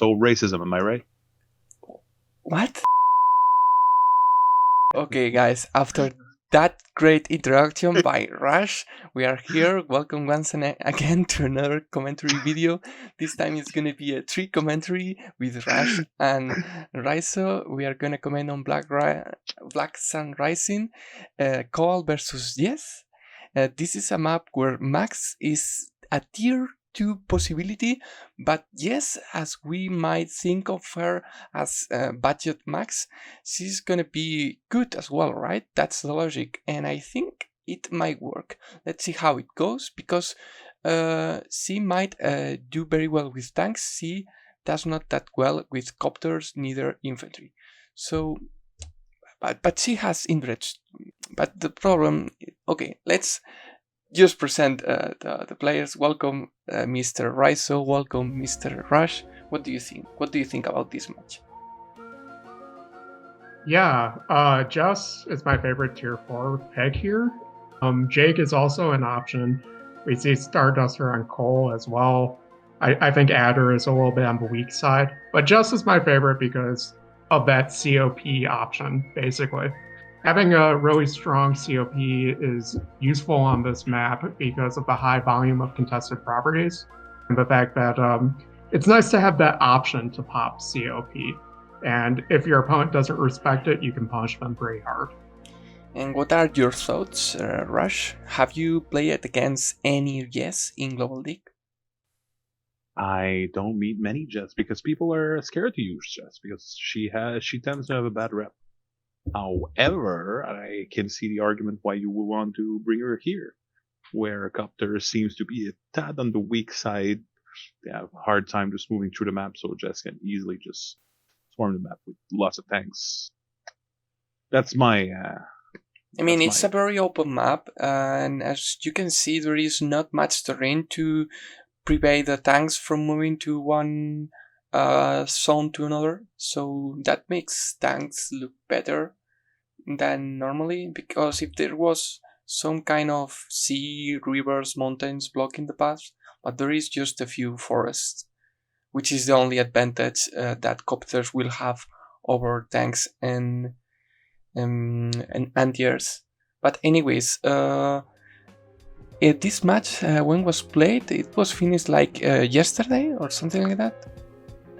So racism, am I right? What? Okay, guys, after that great introduction by Rush, we are here. Welcome once again to another commentary video. This time it's gonna be a 3 commentary with Rush and Rhizo. We are gonna comment on Black Sun Rising, Cobalt versus Yes. This is a map where Max is a tier 2 possibility, but Yes, as we might think of her as budget Max, she's gonna be good as well, right? That's the logic, and I think it might work. Let's see how it goes, because she might do very well with tanks. She does not that well with copters, neither infantry. So, but she has interest. But the problem, okay, let's just present the players. Welcome, Mr. Rhizo. Welcome, Mr. Rush. What do you think? What do you think about this match? Yeah, Jess is my favorite tier 4 peg here. Jake is also an option. We see Starduster on Cole as well. I think Adder is a little bit on the weak side, but Jess is my favorite because of that COP option, basically. Having a really strong COP is useful on this map because of the high volume of contested properties and the fact that it's nice to have that option to pop COP. And if your opponent doesn't respect it, you can punish them pretty hard. And what are your thoughts, Rush? Have you played against any Yes in Global League? I don't meet many Jets because people are scared to use Jets because she tends to have a bad rep. However, I can see the argument why you would want to bring her here, where Copter seems to be a tad on the weak side. They have a hard time just moving through the map, so Jess can easily just swarm the map with lots of tanks. That's my. I mean, it's a very open map, and as you can see, there is not much terrain to prevent the tanks from moving to one zone to another. So that makes tanks look better than normally, because if there was some kind of sea, rivers, mountains blocking the path, but there is just a few forests, which is the only advantage that copters will have over tanks and anti-airs. But anyways, this match, when was played, it was finished like yesterday or something like that,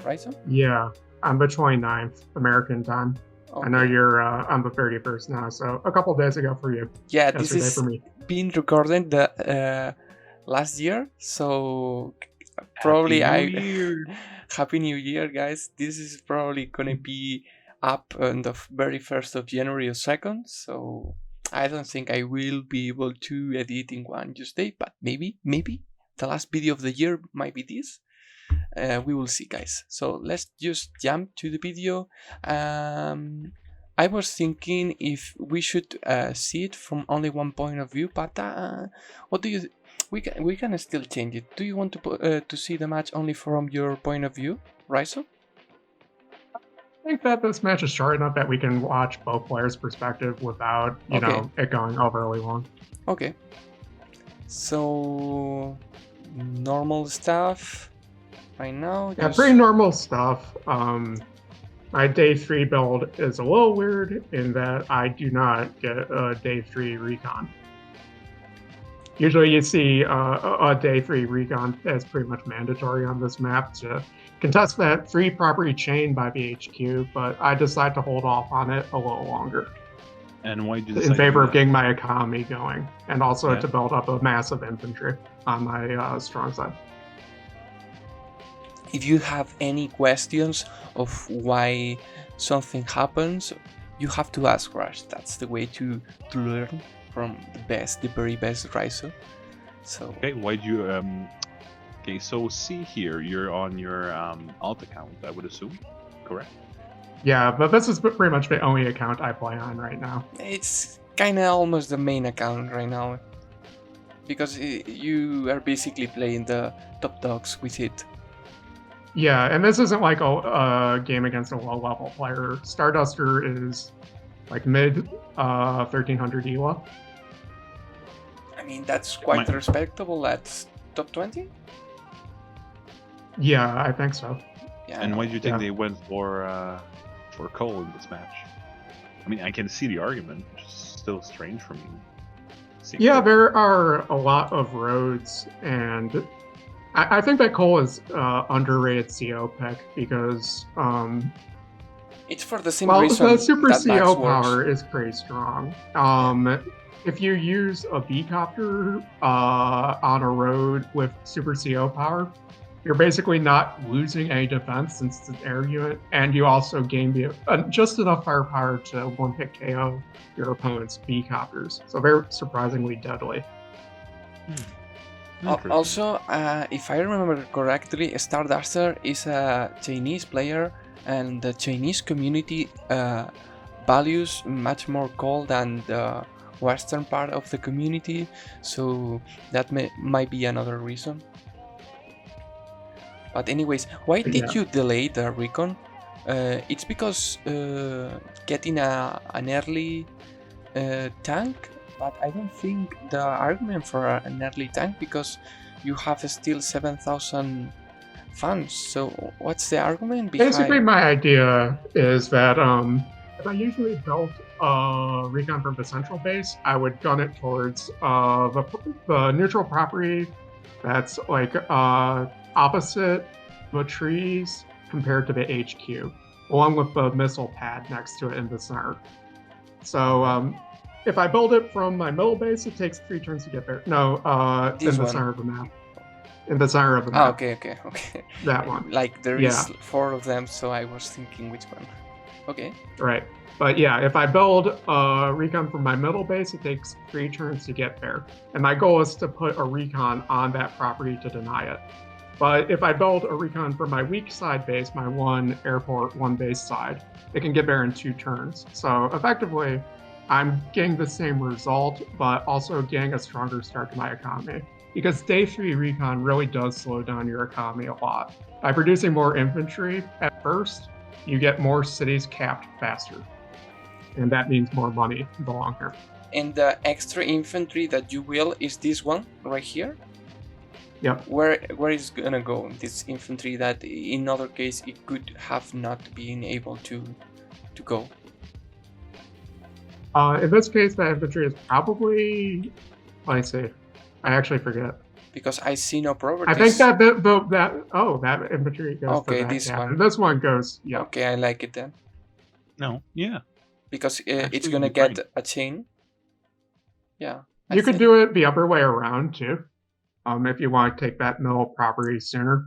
right? So? Yeah, on the 29th, American time. Okay. I know you're on the 31st now, so a couple days ago for you. Yeah, this is for me. Being recorded the last year, so probably Happy New Year, guys. This is probably gonna be up on the very 1st of January or 2nd, so I don't think I will be able to edit in one just day, but maybe the last video of the year might be this. We will see, guys. So let's just jump to the video. I was thinking if we should see it from only one point of view, but what do you? We can still change it. Do you want to see the match only from your point of view, Rhizo? I think that this match is short enough that we can watch both players' perspective without, you know, it going overly long. Okay. So normal stuff. Right now, yeah, pretty normal stuff. My day 3 build is a little weird in that I do not get a day 3 recon. Usually you see a day 3 recon as pretty much mandatory on this map to contest that 3 property chain by the HQ, but I decide to hold off on it a little longer. And why do you in favor of getting my economy going, and also to build up a massive infantry on my strong side. If you have any questions of why something happens, you have to ask Rush. That's the way to learn from the very best Rhizo. So okay, why do you okay, so see here, you're on your alt account, I would assume, correct? Yeah, but this is pretty much the only account I play on right now. It's kind of almost the main account right now, because you are basically playing the top dogs with it. Yeah, and this isn't like a game against a low-level player. Starduster is like mid 1300 ELA. I mean, that's quite respectable. That's top 20? Yeah, I think so. Yeah. And why do you think Yeah. they went for Cole in this match? I mean, I can see the argument, which is still strange for me. Yeah, there are a lot of roads, and I think that Cole is underrated CO pick because it's for the same well, reason the super that Max CO works. power is pretty strong. If you use a B-copter on a road with super CO power, you're basically not losing any defense since it's an air unit, and you also gain just enough firepower to one-hit KO your opponent's B-copters. So they're surprisingly deadly. Also, if I remember correctly, Starduster is a Chinese player, and the Chinese community values much more Cole than the western part of the community, so that might be another reason. But anyways, why did you delay the recon? It's because getting an early tank, but I don't think the argument for an early tank, because you have still 7,000 funds. So what's the argument behind? Basically, my idea is that if I usually built a recon from the central base, I would gun it towards the neutral property that's like opposite the trees compared to the HQ, along with the missile pad next to it in the center. So if I build it from my middle base, it takes 3 turns to get there. No, in the center of the map. In the center of the map. Okay. That one. Like there is 4 of them, so I was thinking which one. Okay. Right. But yeah, if I build a recon from my middle base, it takes 3 turns to get there. And my goal is to put a recon on that property to deny it. But if I build a recon from my weak side base, my 1 airport, 1 base side, it can get there in 2 turns. So effectively, I'm getting the same result, but also getting a stronger start to my economy. Because day 3 recon really does slow down your economy a lot. By producing more infantry at first, you get more cities capped faster. And that means more money in the long term. And the extra infantry that you will is this one right here? Yep. Where is gonna go? This infantry that in other case it could have not been able to go. In this case, that infantry is probably, let me see. I actually forget. Because I see no properties. I think that infantry goes to that this one. This one goes, yeah. Okay, I like it then. No, yeah. Because it's gonna get a chain. Yeah. You could do it the other way around too. If you want to take that middle property sooner.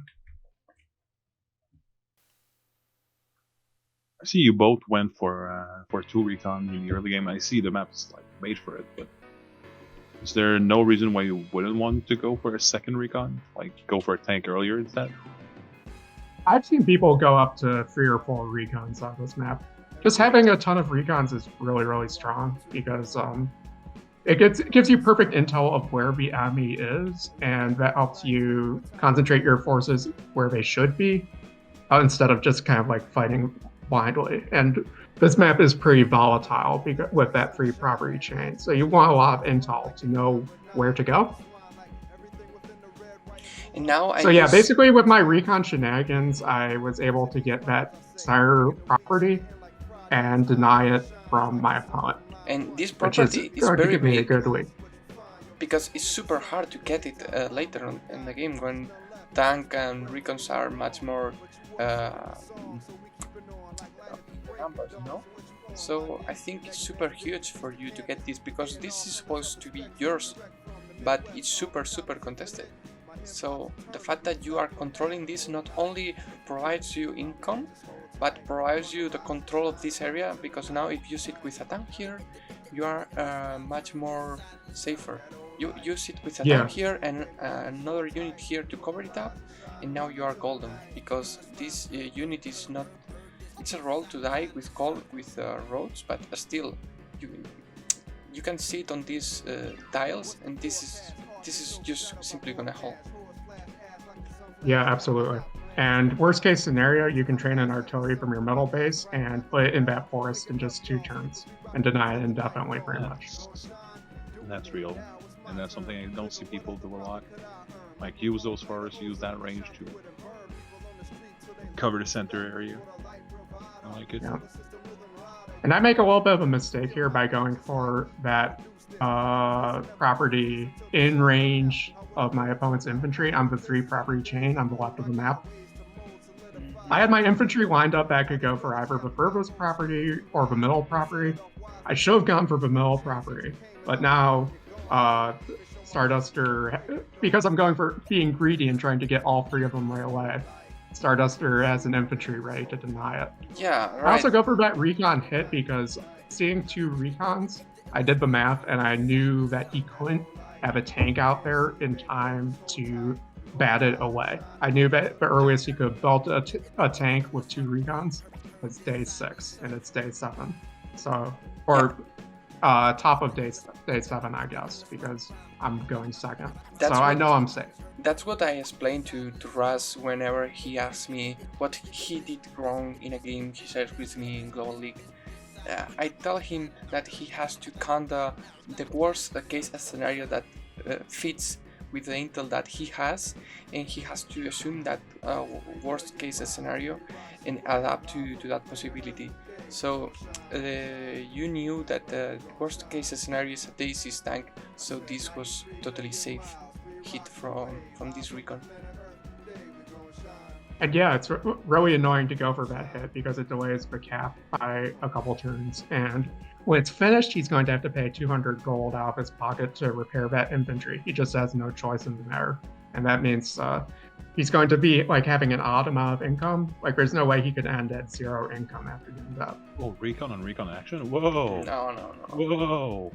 I see you both went for 2 recon in the early game. I see the map is like made for it, but is there no reason why you wouldn't want to go for a second recon? Like go for a tank earlier instead? I've seen people go up to 3 or 4 recons on this map. Just having a ton of recons is really, really strong because it gives you perfect intel of where the enemy is, and that helps you concentrate your forces where they should be, instead of just kind of like fighting blindly. And this map is pretty volatile with that 3 property chain, so you want a lot of intel to know where to go. And now basically with my recon shenanigans, I was able to get that center property and deny it from my opponent. And this property is very big a good lead. Because it's super hard to get it later on in the game when tank and recons are much more numbers, you know? So I think it's super huge for you to get this, because this is supposed to be yours, but it's super contested. So the fact that you are controlling this not only provides you income, but provides you the control of this area, because now if you sit with a tank here, you are much more safer. You sit with a tank here and another unit here to cover it up, and now you are golden, because this unit is not... It's a roll to die with roads, but still, you can sit on these tiles, and this is just simply gonna hold. Yeah, absolutely. And worst case scenario, you can train an artillery from your middle base and put it in that forest in just 2 turns and deny it indefinitely, pretty much. That's real, and that's something I don't see people do a lot. Like use those forests, use that range to cover the center area. I like it. Yeah. And I make a little bit of a mistake here by going for that property in range of my opponent's infantry on the 3 property chain on the left of the map. I had my infantry lined up that could go for either the furthest property or the middle property. I should have gone for the middle property, but now Starduster, because I'm going for being greedy and trying to get all 3 of them right away, Starduster has an infantry ready to deny it. Yeah, right. I also go for that recon hit because seeing 2 recons, I did the math and I knew that he couldn't have a tank out there in time to bat it away. I knew that the earliest he could build a tank with 2 recons was day 6, and it's day 7. So, or top of day 7, I guess, because I'm going second. That's so I know I'm safe. That's what I explained to Russ whenever he asked me what he did wrong in a game he shared with me in Global League. I tell him that he has to count the worst case scenario that fits with the intel that he has, and he has to assume that worst case scenario and adapt to that possibility. So you knew that the worst case scenario is a day 6 tank, so this was totally safe hit from this recon. And yeah, it's really annoying to go for that hit because it delays the cap by a couple turns. And when it's finished, he's going to have to pay 200 gold out of his pocket to repair that infantry. He just has no choice in the matter. And that means he's going to be like having an odd amount of income. Like there's no way he could end at 0 income after doing that. Oh, recon on recon action? Whoa. No. Whoa.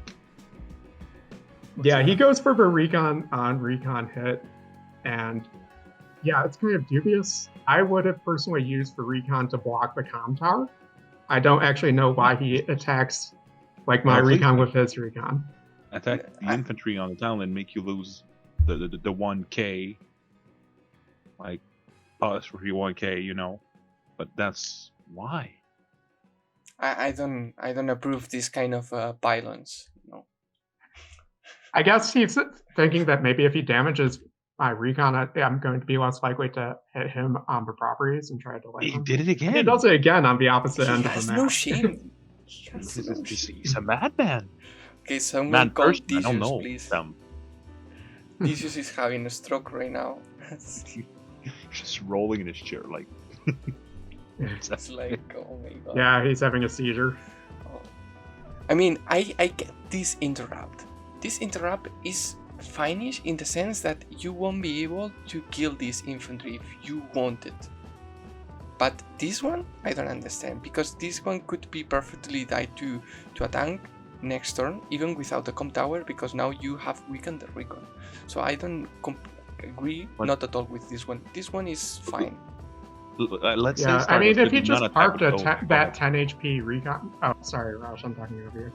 Yeah, he goes for the recon on recon hit. And yeah, it's kind of dubious. I would have personally used the recon to block the comm tower. I don't actually know why he attacks like my recon with his recon. Attack the infantry on the town and make you lose the 1k. Like, us for 1k, you know. But that's why. I don't approve this kind of violence. No. I guess he's thinking that maybe if he damages my recon, I'm going to be less likely to hit him on the properties and try to delay him. He did it again. He does it again on the opposite end of the map. No shame. He's a madman. Okay, someone call Decius, I don't know please. them. Decius is having a stroke right now. Just rolling in his chair like. It's like, oh my god. Yeah, he's having a seizure. Oh. I mean, I get this interrupt. This interrupt is fine-ish in the sense that you won't be able to kill this infantry if you want it. But this one, I don't understand, because this one could be perfectly died to a tank next turn, even without the comm tower, because now you have weakened the recon. So I don't agree, not at all with this one. This one is fine. Let's yeah, say I mean, if he did just not parked attack that 10 HP recon... Oh, sorry, Roush, I'm talking over you.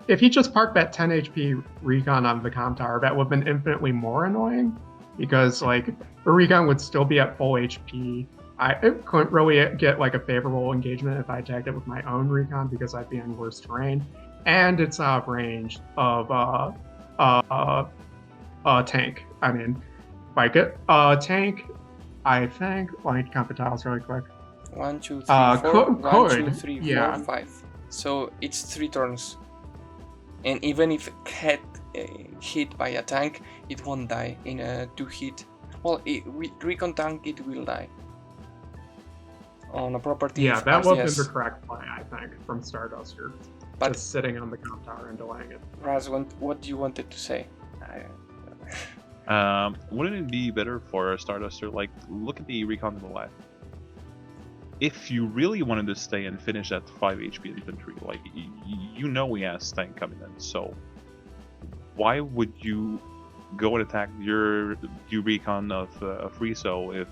If he just parked that 10 HP recon on the comm tower, that would have been infinitely more annoying, because like the recon would still be at full HP. I couldn't really get like a favorable engagement if I attacked it with my own recon because I'd be in worse terrain, and it's out of range of a tank. I mean, like a tank. I think. Let me count the tiles really quick. 1, 2, 3, 4. 1, 2, 3, 4, yeah. 5. So it's 3 turns, and even if it hit by a tank, it won't die in a 2 hit. Well, with recon tank, it will die. On a property. Yeah, that would was the correct play, I think, from Starduster. But just sitting on the comm tower and delaying it. Raz, what do you wanted to say? Wouldn't it be better for a Starduster? Like, look at the recon to the left. If you really wanted to stay and finish at 5 HP infantry, like, you know he has tank coming in, so why would you go and attack your recon of Rizo if,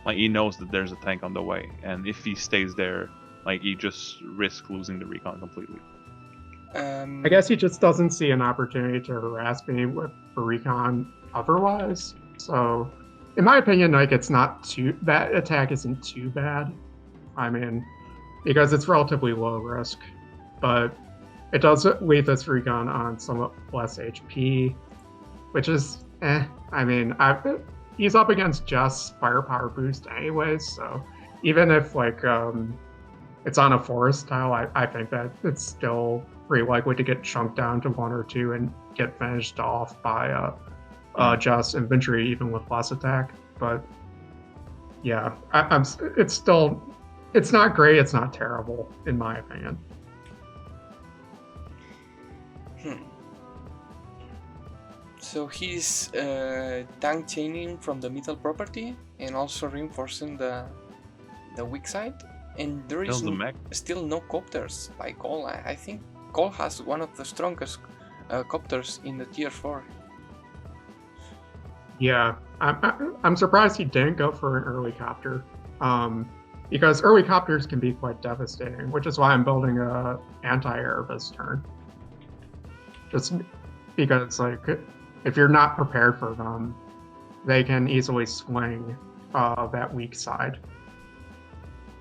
like, he knows that there's a tank on the way, and if he stays there, like, he just risks losing the recon completely. I guess he just doesn't see an opportunity to harass me with the recon otherwise. So, in my opinion, like, it's not that attack isn't too bad. I mean, because it's relatively low risk, but it does leave this recon on somewhat less HP, which is I mean, he's up against just firepower boost anyways, so even if it's on a forest tile, I think that it's still pretty likely to get chunked down to 1 or 2 and get finished off by just infantry, even with less attack. But yeah, it's not great, it's not terrible, in my opinion. So he's tank chaining from the middle property and also reinforcing the weak side. And there is still no copters by Cole. I think Cole has one of the strongest copters in the tier 4. Yeah, I'm surprised he didn't go for an early copter, because early copters can be quite devastating, which is why I'm building a anti-air this turn. Just because, if you're not prepared for them, they can easily swing that weak side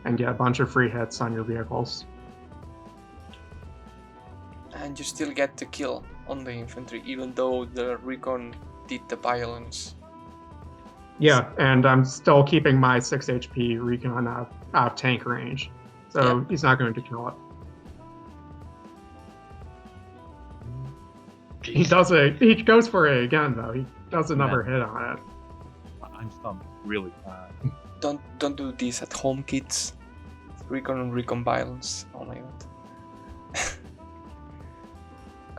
and get a bunch of free hits on your vehicles. And you still get the kill on the infantry, even though the recon did the violence. Yeah, and I'm still keeping my 6 HP recon out of tank range, so he's not going to kill it. Jeez. He goes for it again, though. He does another hit on it. I'm stumped really bad. Don't do this at home, kids. Recon violence. Oh my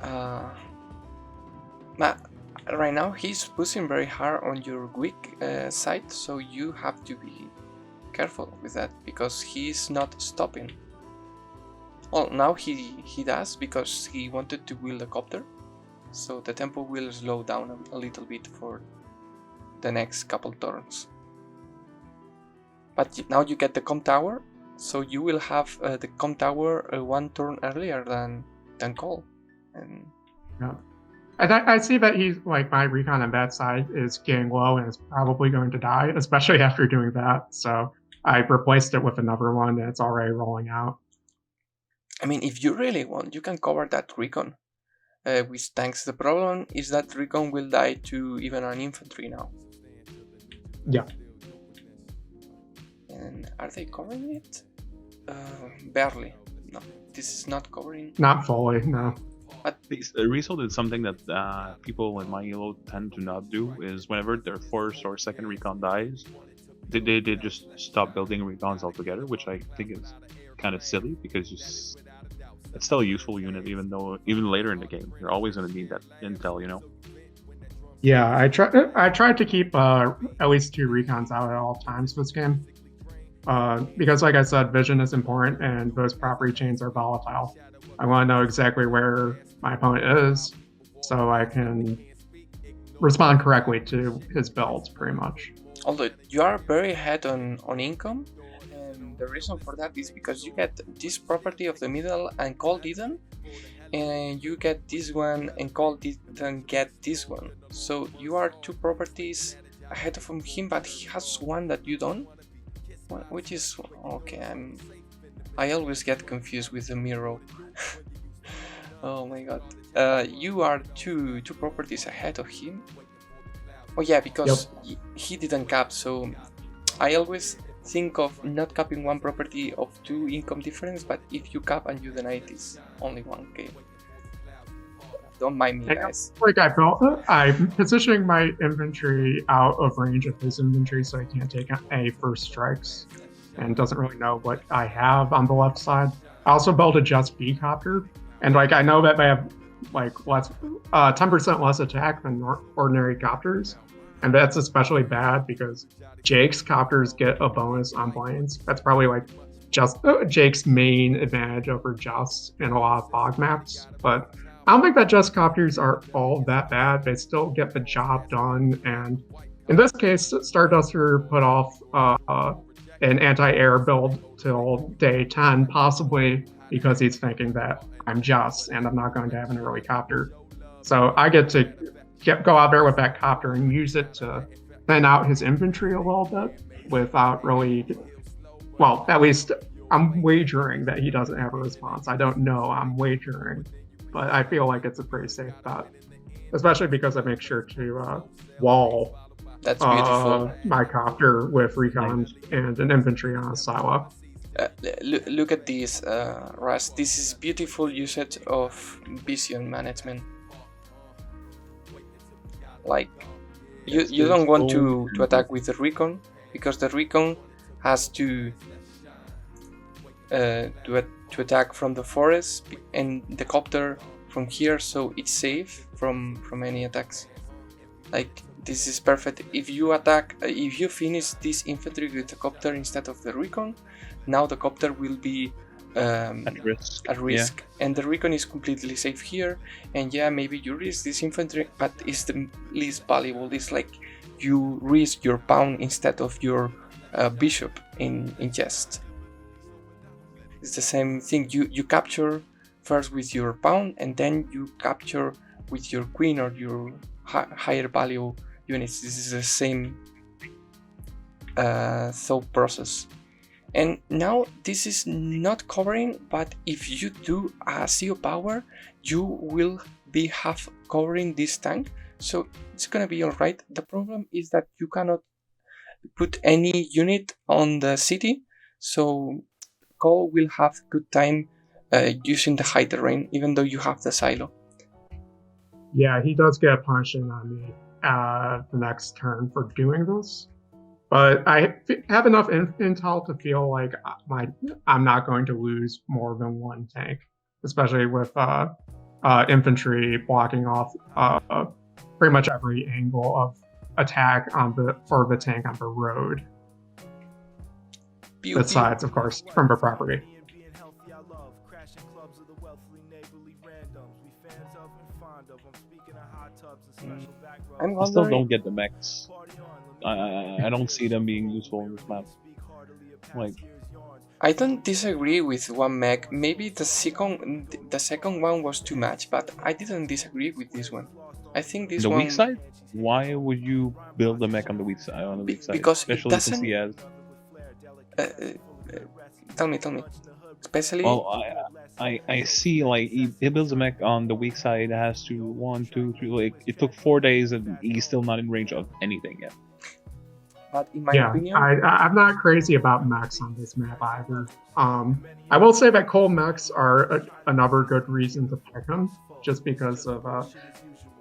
god. Right now he's pushing very hard on your weak side, so you have to be careful with that because he's not stopping. Well, now he does because he wanted to wield a copter, so the tempo will slow down a little bit for the next couple turns. But now you get the com tower, so you will have the com tower 1 turn earlier than Cole. And yeah. I see that he's my recon on that side is getting low and is probably going to die, especially after doing that. So I replaced it with another one and it's already rolling out. I mean, if you really want, you can cover that recon with tanks. The problem is that recon will die to even an infantry now. Yeah. And are they covering it? Barely. No, this is not covering. Not fully, no. But Rizzo did something that people in my elo tend to not do, is whenever their first or second recon dies, they just stop building recons altogether, which I think is kind of silly because it's still a useful unit even later in the game. You're always going to need that intel, you know? Yeah, I tried to keep at least 2 recons out at all times this game. Because like I said, vision is important and those property chains are volatile. I want to know exactly where my opponent is so I can respond correctly to his builds, pretty much. Although you are very ahead on income, and the reason for that is because you get this property of the middle and Cole didn't, and you get this one and Cole didn't get this one. So you are 2 properties ahead of him, but he has one that you don't. Which is okay. I always get confused with the Miro. Oh my god. You are two properties ahead of him. Oh yeah, because he didn't cap, so I always think of not capping one property of 2 income difference, but if you cap and you deny it, it's only 1k. Don't mind me, guys. I'm positioning my infantry out of range of his infantry so he can't take any first strikes and doesn't really know what I have on the left side. I also built a just B copter, and I know that they have less 10% less attack than ordinary copters, and that's especially bad because Jake's copters get a bonus on planes. That's probably just Jake's main advantage over Just in a lot of fog maps, but I don't think that just copters are all that bad. They still get the job done, and in this case, Starduster put off an anti-air build till day 10, possibly because he's thinking that I'm just and I'm not going to have an early copter. So I get to go out there with that copter and use it to thin out his infantry a little bit without really, well, at least I'm wagering that he doesn't have a response. I don't know, I'm wagering. But I feel like it's a pretty safe bet, especially because I make sure to wall That's beautiful. my copter with recon and an infantry on a silo. Look at this, Russ. This is beautiful usage of vision management. Like, you don't want to attack with the recon, because the recon has to attack from the forest and the copter from here, so it's safe from any attacks. Like, this is perfect. If you finish this infantry with the copter instead of the recon, now the copter will be at risk, and the recon is completely safe here. And yeah, maybe you risk this infantry, but it's the least valuable. It's like you risk your pawn instead of your bishop in chest. It's the same thing. You capture first with your pawn, and then you capture with your queen or your higher value units. This is the same thought process. And now this is not covering, but if you do a CO power, you will be half covering this tank, so it's gonna be alright. The problem is that you cannot put any unit on the city, so Cole will have good time using the high terrain, even though you have the silo. Yeah, he does get punishing on me the next turn for doing this. But I have enough intel to feel like I'm not going to lose more than one tank, especially with infantry blocking off pretty much every angle of attack for the tank on the road. Besides, of course, from the property. I still don't get the mechs. I don't see them being useful in this map. Like, I don't disagree with one mech. Maybe the second one was too much, but I didn't disagree with this one. I think this one. The weak side? Why would you build the mech on the weak side? Because especially it doesn't. Since he has. Tell me. Especially. Well, I see, like, he builds a mech on the weak side. It has to 1, 2, 3. Like, it took 4 days and he's still not in range of anything yet. But in my opinion, I'm not crazy about mechs on this map either. I will say that Cole mechs are another good reason to pick him, just because of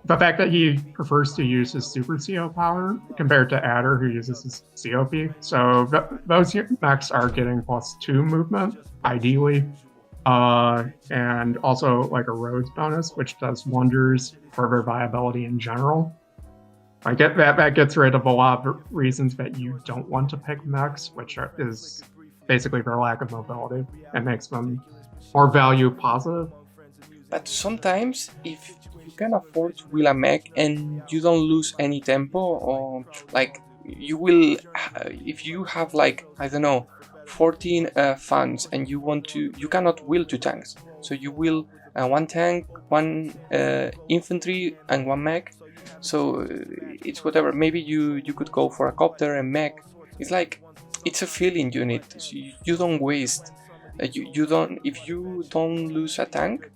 the fact that he prefers to use his super CO power compared to Adder, who uses his COP. So those mechs are getting +2 movement, ideally, and also like a roads bonus, which does wonders for their viability in general. I get that gets rid of a lot of reasons that you don't want to pick mechs, which is basically their lack of mobility, and makes them more value positive. But sometimes, if you can afford to wheel a mech and you don't lose any tempo, or like you will, if you have like, I don't know, 14 funds and you cannot wheel 2 tanks, so you will 1 tank, 1 infantry, and 1 mech. So it's whatever. Maybe you could go for a copter and mech. It's like, it's a filling unit. So you don't waste. You don't, if you don't lose a tank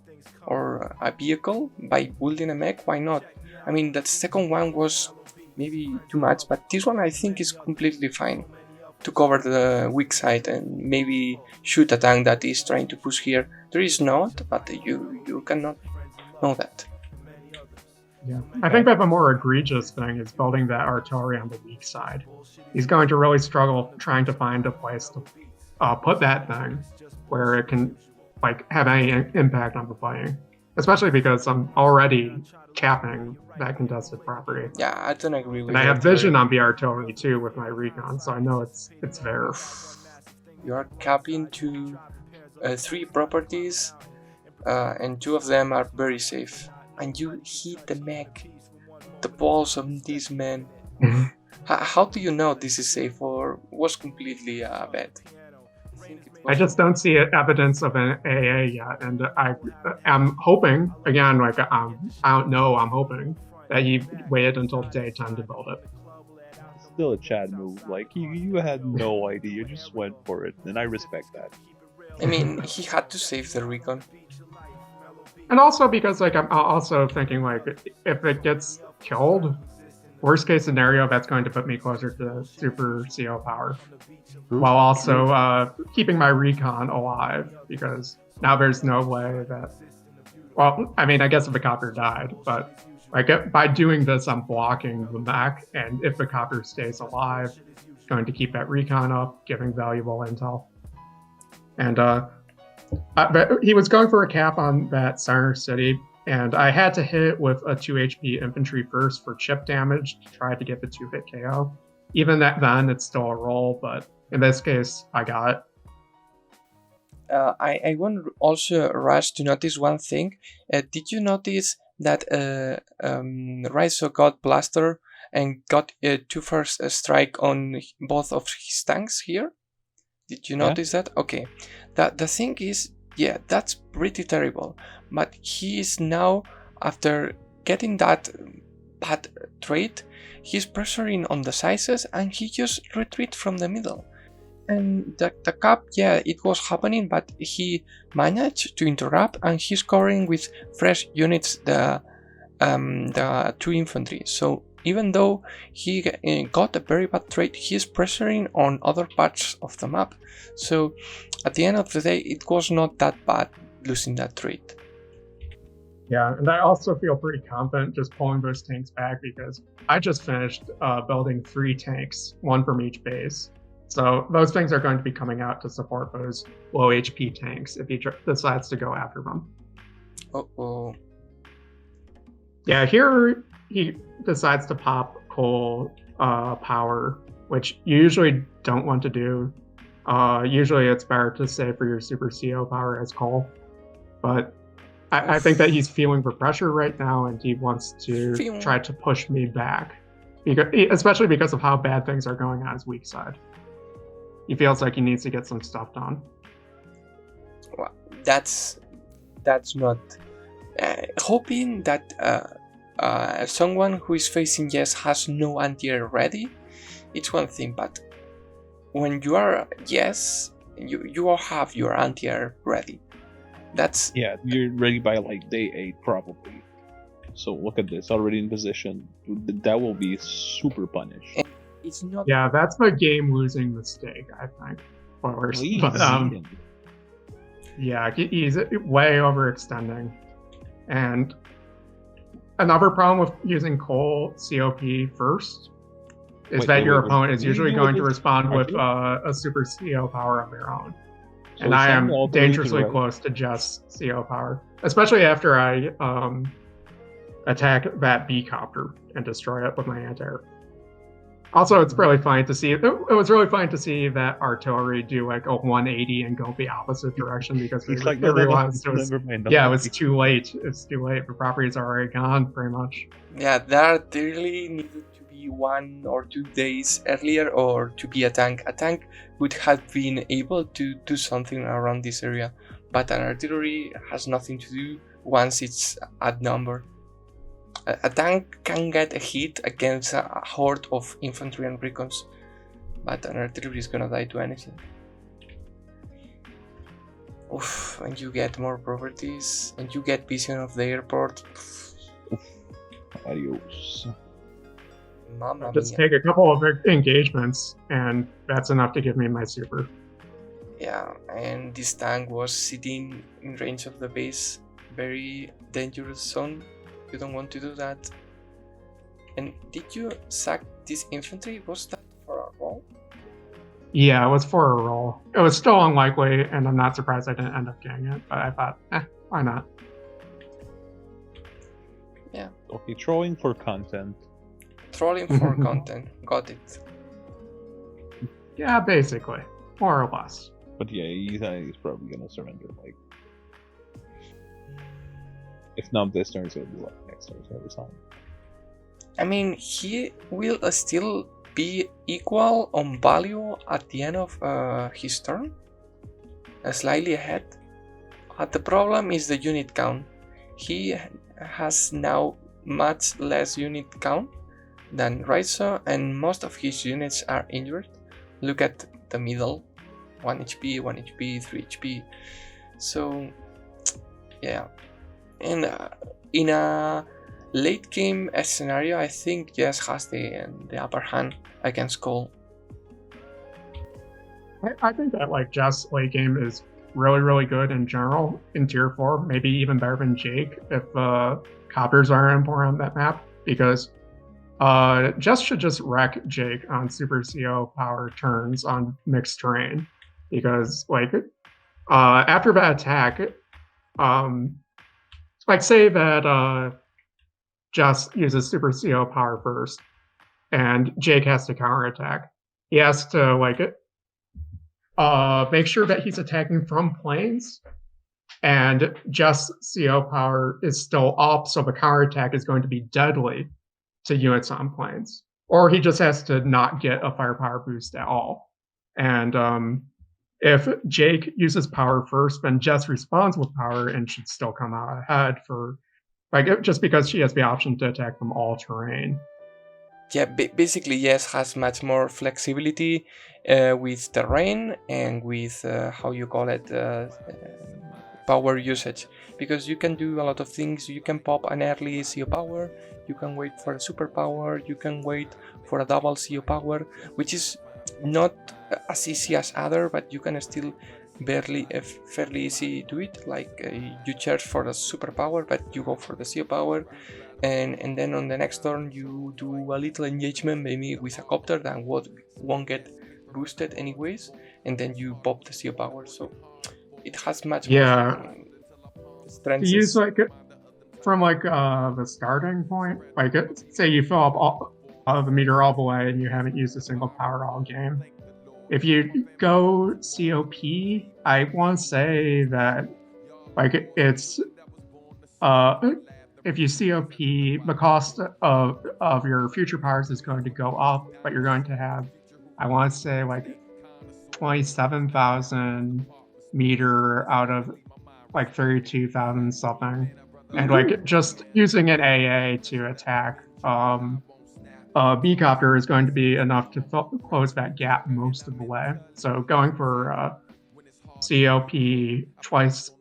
or a vehicle by building a mech, why not? I mean, that second one was maybe too much, but this one I think is completely fine to cover the weak side and maybe shoot a tank that is trying to push here. There is not, but you cannot know that. Yeah, I think that the more egregious thing is building that artillery on the weak side. He's going to really struggle trying to find a place to put that thing where it can like have any impact on the fighting, especially because I'm already capping that contested property. Yeah, I don't agree with that. And I have vision on the artillery too with my recon, so I know it's there. You are capping to 3 properties, and 2 of them are very safe. And you hit the mech, the balls of these men. How do you know this is safe or was completely bad? I just don't see evidence of an AA yet, and I'm hoping, again, like I don't know, I'm hoping that he waited until day 10 to build it. Still a Chad move. Like, you had no idea, you just went for it, and I respect that. I mean, he had to save the recon. And also because, like, I'm also thinking, like, if it gets killed, worst case scenario, that's going to put me closer to super CO power, Ooh. while also keeping my recon alive, because now there's no way that. Well, I mean, I guess if the copter died, but like by doing this, I'm blocking the mech, and if the copter stays alive, it's going to keep that recon up, giving valuable intel. And but he was going for a cap on that center city, and I had to hit with a 2 HP infantry first for chip damage to try to get the 2-hit KO. Even then, it's still a roll, but in this case, I got it. I want also Rush to notice one thing. Did you notice that Rhizo got Blaster and got 2 first strike on both of his tanks here? Did you notice that? Okay. The thing is, yeah, that's pretty terrible. But he is now, after getting that bad trait, he's pressuring on the sizes and he just retreat from the middle. And the cap, yeah, it was happening, but he managed to interrupt, and he's scoring with fresh units the 2 infantry. So even though he got a very bad trait, he's pressuring on other parts of the map. So at the end of the day, it was not that bad losing that trait. Yeah, and I also feel pretty confident just pulling those tanks back, because I just finished building 3 tanks, 1 from each base. So those things are going to be coming out to support those low HP tanks if he decides to go after them. Uh-oh. Yeah, here he decides to pop coal power, which you usually don't want to do. Usually it's better to save for your super CO power as coal. But I think that he's feeling the pressure right now, and he wants to try to push me back, especially because of how bad things are going on his weak side. He feels like he needs to get some stuff done. Well, that's not hoping that someone who is facing Yes has no anti-air ready. It's one thing, but when you are Yes, you all have your anti-air ready. That's you're ready by like day 8 probably. So look at this, already in position. That will be super punished. It's not. Yeah, that's the game-losing mistake, I think. But yeah, he's way overextending. And another problem with using coal COP first is that your opponent is usually going to respond with a super CO power of their own. So and I am dangerously close to just CO power, especially after I attack that B copter and destroy it with my anti-air. Also, it's really funny to see. It was really funny to see that artillery do like a 180 and go the opposite direction, because they realized it was too late. It's too late. The property's already gone, pretty much. Yeah, that really needed to be 1 or 2 days earlier, or to be a tank. A tank would have been able to do something around this area, but an artillery has nothing to do once it's at number. A tank can get a hit against a horde of infantry and recons, but an artillery is gonna die to anything. Oof, and you get more properties, and you get vision of the airport. Adios. Mamma Just mia. take a couple of engagements, and that's enough to give me my super. Yeah, and this tank was sitting in range of the base, very dangerous zone. You don't want to do that. And did you sack this infantry? Was that for a roll? Yeah, it was for a roll. It was still unlikely, and I'm not surprised I didn't end up getting it, but I thought, why not? Yeah. Okay, trolling for content. Trolling for content. Got it. Yeah, basically. More or less. But yeah, he's probably gonna surrender, like, if not this turn, it'll be like next turn every time. I mean, he will still be equal on value at the end of his turn, slightly ahead. The problem is the unit count. He has now much less unit count than Rhizo, and most of his units are injured. Look at the middle, 1 HP, 1 HP, 3 HP. So, yeah. And in a Late game scenario, I think Jess has the upper hand against Cole. I think that like Jess late game is really, really good in general in tier 4, maybe even better than Jake if coppers aren't important on that map, because Jess should just wreck Jake on super CO power turns on mixed terrain, because like after that attack, like say that Jess uses super CO power first and Jake has to counterattack. He has to like make sure that he's attacking from planes, and just CO power is still up, so the counterattack is going to be deadly to units on planes. Or he just has to not get a firepower boost at all. And if Jake uses power first, then Jess responds with power and should still come out ahead for like just because she has the option to attack from all terrain. Yeah, basically, Jess has much more flexibility with terrain and with how you call it, power usage, because you can do a lot of things. You can pop an early CO power, you can wait for a super power, you can wait for a double CO power, which is not as easy as other, but you can still fairly easy do it. Like you charge for a super power, but you go for the CO power, and then on the next turn you do a little engagement, maybe with a copter that won't get boosted anyways, and then you pop the CO power. So it has much more strengths. To use like from like the starting point, like say you fill up all the meter all the way and you haven't used a single power all game. If you go COP, I want to say that like it's if you COP, the cost of your future powers is going to go up, but you're going to have, I want to say like 27,000 meter out of like 32,000 something, and like just using an AA to attack B-copter is going to be enough to close that gap most of the way. So going for COP twice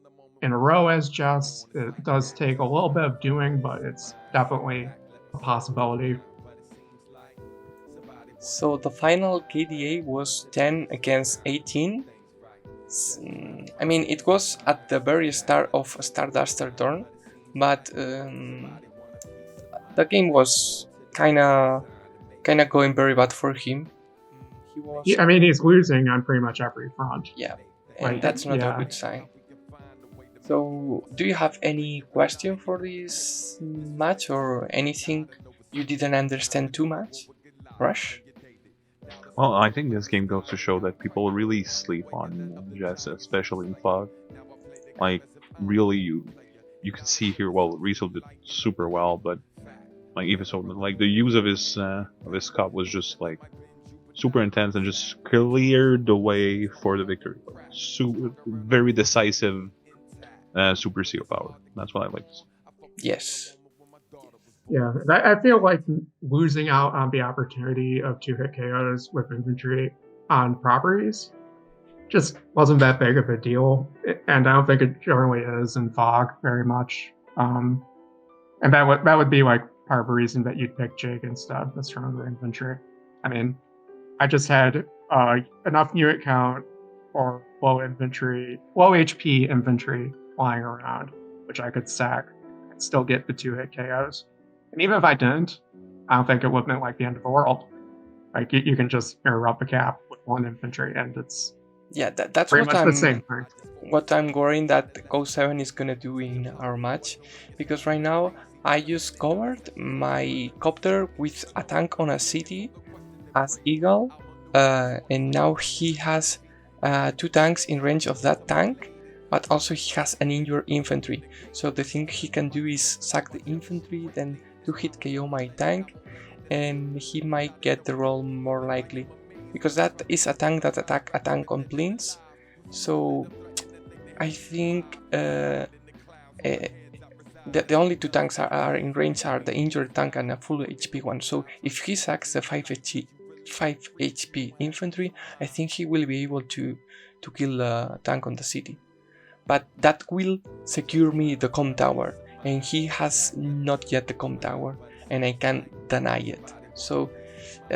in a row as Jess, it does take a little bit of doing, but it's definitely a possibility. So the final KDA was 10 against 18. I mean, it was at the very start of Starduster turn, but the game was kind of going very bad for him. I mean, he's losing on pretty much every front. Yeah, and that's not a good sign. So, do you have any question for this match or anything you didn't understand too much, Rush? Well, I think this game goes to show that people really sleep on Jess, especially in Fog. Like, really, you can see here. Well, Rizo did super well, but like even so, like the use of his cup was just like super intense and just cleared the way for the victory. Very decisive super seal power. That's what I like. Yes. Yeah, I feel like losing out on the opportunity of 2-hit KOs with infantry on properties just wasn't that big of a deal, and I don't think it generally is in Fog very much. And that would be like part of the reason that you'd pick Jake instead, the stronger infantry. I mean, I just had enough unit count for low HP infantry lying around, which I could sack and still get the 2-hit KOs. And even if I didn't, I don't think it would have been like the end of the world. Like you can just interrupt the cap with one infantry, and it's that's pretty what much the same thing. What I'm worrying that Go7 is gonna do in our match, because right now I just covered my copter with a tank on a city as Eagle, and now he has 2 tanks in range of that tank, but also he has an injured infantry. So the thing he can do is sack the infantry, then 2-hit KO my tank, and he might get the roll more likely, because that is a tank that attack a tank on planes. So I think the only 2 tanks are in range are the injured tank and a full HP one. So if he sacks the 5 HP infantry, I think he will be able to kill the tank on the city. But that will secure me the com tower, and he has not yet the com tower, and I can't deny it. So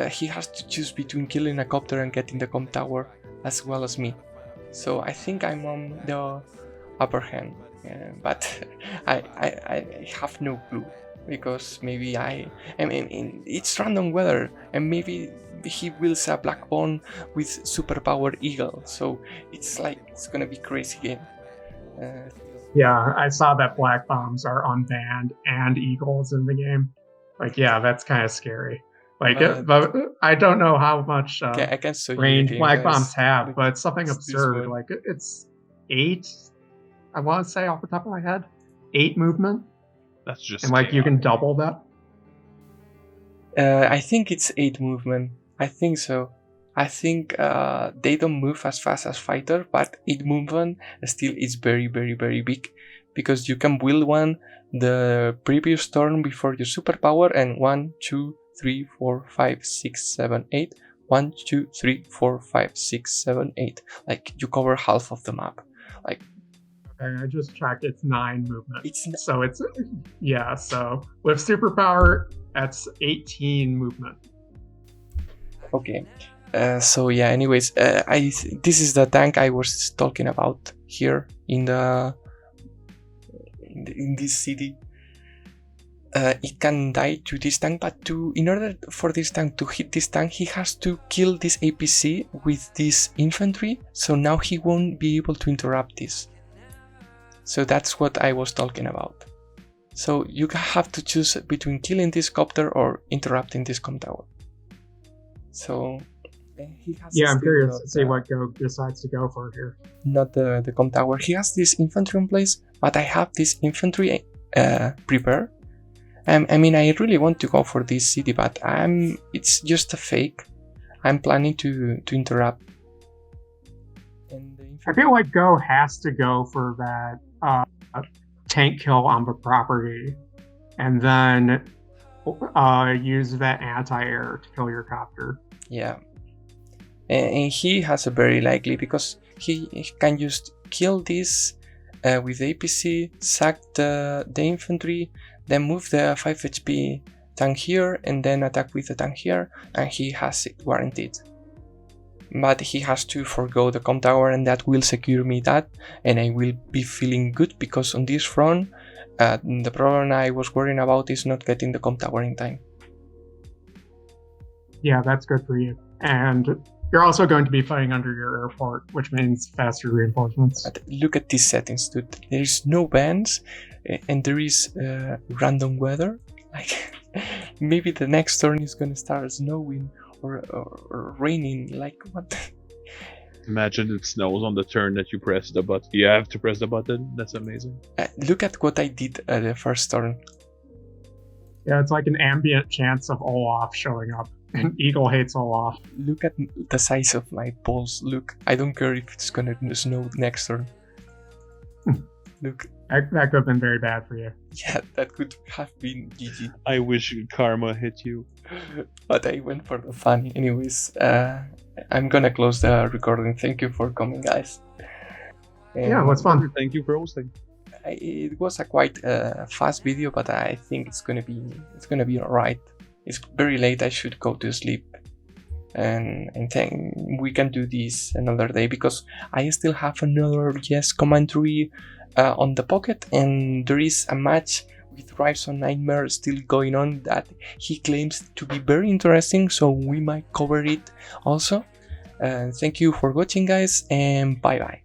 he has to choose between killing a copter and getting the com tower as well as me. So I think I'm on the upper hand, but I have no clue, because maybe I mean it's random weather, and maybe he wills a black bone with superpower eagle, so it's like it's gonna be crazy game. Yeah, I saw that black bombs are unbanned and eagles in the game. Like, yeah, that's kind of scary. Like, but I don't know how much I can show range you black guys. bombs have, Like, but it's something it's this absurd. one. Like, it's 8. I want to say off the top of my head, 8 movement, That's just and like you can chaotic. double that. I think it's 8 movement. I think so. I think they don't move as fast as fighter, but 8 movement still is very, very, very big, because you can build one the previous turn before your superpower, and 1, 2, 3, 4, 5, 6, 7, 8. 1, 2, 3, 4, 5, 6, 7, 8. Like, you cover half of the map. Like, Okay, I just checked. It's 9 movement. it's So it's, yeah. So with superpower, that's 18 movement. okay. So yeah. Anyways, this is the tank I was talking about here in this city. It can die to this tank, but in order for this tank to hit this tank, he has to kill this APC with this infantry. So now he won't be able to interrupt this. So that's what I was talking about. So you have to choose between killing this copter or interrupting this com tower. So he has. Yeah, I'm still curious not, to see what Go decides to go for here. Not the com tower. He has this infantry in place, but I have this infantry prepared. I mean, I really want to go for this city, but it's just a fake. I'm planning to interrupt. And I feel like Go has to go for that tank kill on the property, and then use that anti-air to kill your copter. Yeah, and he has a very likely, because he can just kill this with the APC, sack the infantry, then move the 5 HP tank here, and then attack with the tank here, and he has it guaranteed. But he has to forgo the com tower, and that will secure me that, and I will be feeling good, because on this front, the problem I was worrying about is not getting the com tower in time. Yeah, that's good for you. And you're also going to be fighting under your airport, which means faster reinforcements. But look at these settings, dude. There is no bans, and there is random weather. Like, maybe the next turn is gonna start snowing or raining. Like, what? Imagine it snows on the turn that you press the button. You have to press the button. That's amazing. Look at what I did the first turn. Yeah, it's like an ambient chance of Olaf showing up. And Eagle hates Olaf. Look at the size of my balls. Look, I don't care if it's gonna snow next turn. Look. That could have been very bad for you. Yeah, that could have been GG. I wish karma hit you. But I went for the fun. Anyways, I'm gonna close the recording. Thank you for coming, guys. Yeah, it was fun. Thank you for hosting. It was a quite fast video, but I think it's gonna be alright. It's very late. I should go to sleep, and think we can do this another day, because I still have another commentary on the pocket, and there is a match with Rise on Nightmare still going on that he claims to be very interesting, so we might cover it also. Thank you for watching, guys, and bye bye.